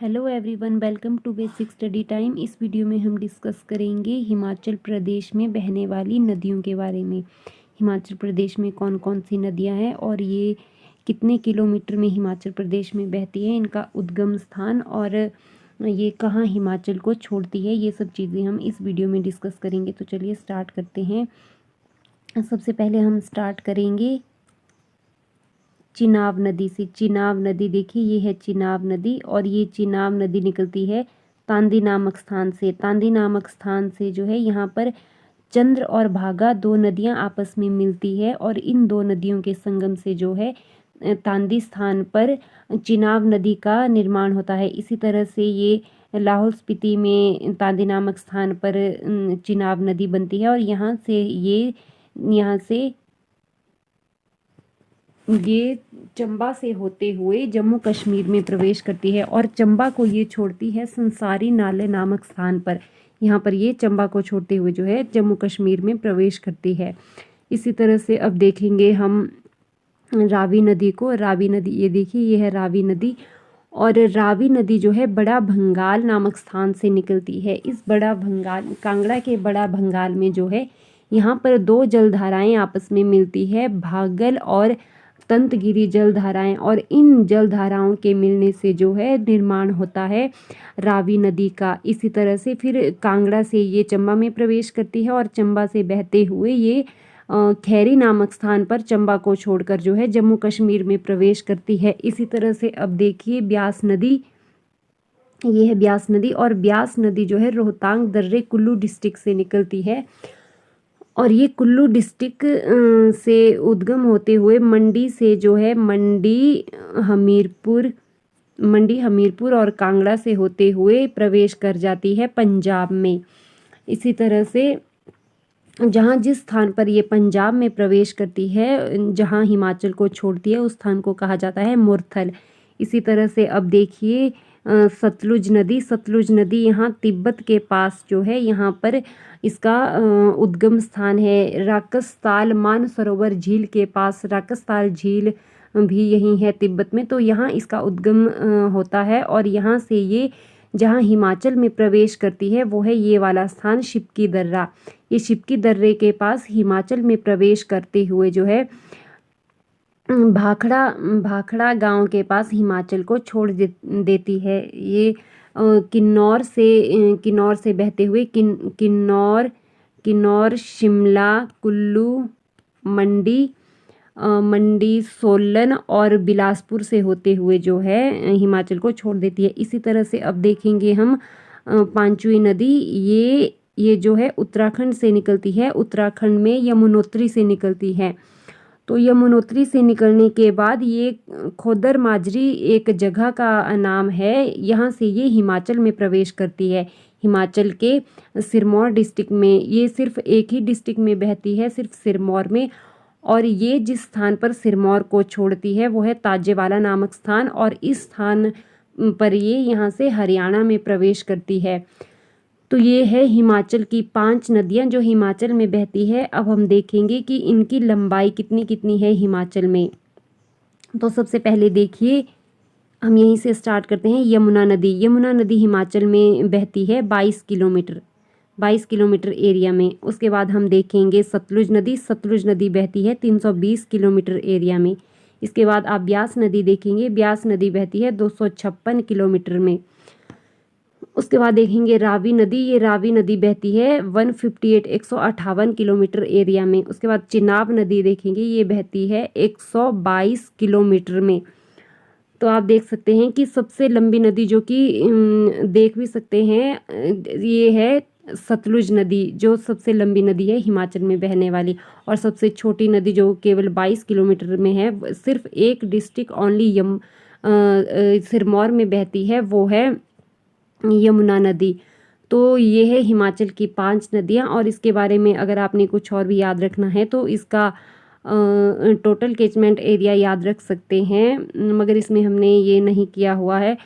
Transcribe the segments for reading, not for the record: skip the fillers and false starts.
Hello everyone, welcome to basic study time. इस video में हम डिस्कस करेंगे हिमाचल प्रदेश में बहने वाली नदियों के बारे में। हिमाचल प्रदेश में कौन कौन सी नदियां हैं और ये कितने किलोमीटर में हिमाचल प्रदेश में बहती है, इनका उद्गम स्थान और ये कहाँ हिमाचल को छोड़ती है, ये सब चीज़ें हम इस वीडियो में डिस्कस करेंगे। तो चलिए स्टार्ट करते हैं। सबसे पहले हम स्टार्ट करेंगे चिनाब नदी से। चिनाब नदी देखिए, ये है चिनाब नदी और ये चिनाब नदी निकलती है तांदी नामक स्थान से। तांदी नामक स्थान से जो है यहाँ पर चंद्र और भागा दो नदियाँ आपस में मिलती है और इन दो नदियों के संगम से जो है तांदी स्थान पर चिनाब नदी का निर्माण होता है। इसी तरह से ये लाहौल स्पीति में तांदी नामक स्थान पर चिनाब नदी बनती है और यहाँ से ये चंबा से होते हुए जम्मू कश्मीर में प्रवेश करती है और चंबा को ये छोड़ती है संसारी नाले नामक स्थान पर। यहाँ पर ये चंबा को छोड़ते हुए जो है जम्मू कश्मीर में प्रवेश करती है। इसी तरह से अब देखेंगे हम रावी नदी को। रावी नदी, ये देखिए, ये है रावी नदी और रावी नदी जो है बड़ा भंगाल नामक स्थान से निकलती है। इस बड़ा भंगाल, कांगड़ा के बड़ा भंगाल में जो है यहाँ पर दो जलधाराएं आपस में मिलती है, भागल और तंतगिरी जलधाराएं, और इन जलधाराओं के मिलने से जो है निर्माण होता है रावी नदी का। इसी तरह से फिर कांगड़ा से ये चंबा में प्रवेश करती है और चंबा से बहते हुए ये खैरी नामक स्थान पर चंबा को छोड़कर जो है जम्मू कश्मीर में प्रवेश करती है। इसी तरह से अब देखिए ब्यास नदी, ये है ब्यास नदी और ब्यास नदी जो है रोहतांग दर्रे कुल्लू डिस्ट्रिक्ट से निकलती है और ये कुल्लू डिस्ट्रिक्ट से उद्गम होते हुए मंडी से जो है मंडी हमीरपुर और कांगड़ा से होते हुए प्रवेश कर जाती है पंजाब में। इसी तरह से जहाँ जिस स्थान पर ये पंजाब में प्रवेश करती है, जहाँ हिमाचल को छोड़ती है, उस स्थान को कहा जाता है मुरथल। इसी तरह से अब देखिए सतलुज नदी यहाँ तिब्बत के पास जो है, यहाँ पर इसका उद्गम स्थान है। राकसताल मानसरोवर झील के पास, राकसताल झील भी यही है तिब्बत में, तो यहाँ इसका उद्गम होता है और यहाँ से ये जहाँ हिमाचल में प्रवेश करती है वो है ये वाला स्थान शिपकी दर्रा। ये शिपकी दर्रे के पास हिमाचल में प्रवेश करते हुए जो है भाखड़ा गांव के पास हिमाचल को छोड़ देती है। ये किन्नौर से बहते हुए किन्नौर शिमला कुल्लू मंडी सोलन और बिलासपुर से होते हुए जो है हिमाचल को छोड़ देती है। इसी तरह से अब देखेंगे हम पांचवी नदी। ये जो है उत्तराखंड से निकलती है। उत्तराखंड में यमुनोत्री से निकलती है। तो यमुनोत्री से निकलने के बाद ये खोदर माजरी एक जगह का नाम है, यहाँ से ये हिमाचल में प्रवेश करती है। हिमाचल के सिरमौर डिस्ट्रिक्ट में, ये सिर्फ एक ही डिस्ट्रिक्ट में बहती है, सिर्फ सिरमौर में, और ये जिस स्थान पर सिरमौर को छोड़ती है वो है ताजेवाला नामक स्थान और इस स्थान पर ये यहाँ से हरियाणा में प्रवेश करती है। तो ये है हिमाचल की 5 नदियाँ जो हिमाचल में बहती है। अब हम देखेंगे कि इनकी लंबाई कितनी कितनी है हिमाचल में। तो सबसे पहले देखिए, हम यहीं से स्टार्ट करते हैं। यमुना नदी हिमाचल में बहती है 22 किलोमीटर एरिया में। उसके बाद हम देखेंगे सतलुज नदी बहती है 320 किलोमीटर एरिया में। इसके बाद आप ब्यास नदी देखेंगे, ब्यास नदी बहती है 256 किलोमीटर में। उसके बाद देखेंगे रावी नदी, ये रावी नदी बहती है 158 किलोमीटर एरिया में। उसके बाद चिनाब नदी देखेंगे, ये बहती है 122 किलोमीटर में। तो आप देख सकते हैं कि सबसे लंबी नदी जो कि देख भी सकते हैं, ये है सतलुज नदी, जो सबसे लंबी नदी है हिमाचल में बहने वाली, और सबसे छोटी नदी जो केवल 22 किलोमीटर में है, सिर्फ एक डिस्ट्रिक्ट ओनली सिरमौर में बहती है, वो है यमुना नदी। तो ये है हिमाचल की 5 नदियाँ। और इसके बारे में अगर आपने कुछ और भी याद रखना है तो इसका टोटल कैचमेंट एरिया याद रख सकते हैं, मगर इसमें हमने ये नहीं किया हुआ है।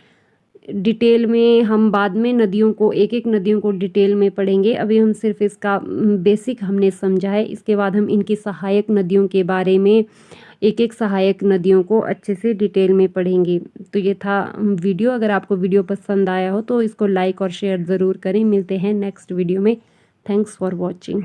डिटेल में हम बाद में एक एक नदियों को डिटेल में पढ़ेंगे। अभी हम सिर्फ इसका बेसिक हमने समझा है। इसके बाद हम इनकी सहायक नदियों के बारे में, एक एक सहायक नदियों को अच्छे से डिटेल में पढ़ेंगे। तो ये था वीडियो। अगर आपको वीडियो पसंद आया हो तो इसको लाइक और शेयर ज़रूर करें। मिलते हैं नेक्स्ट वीडियो में। Thanks for watching.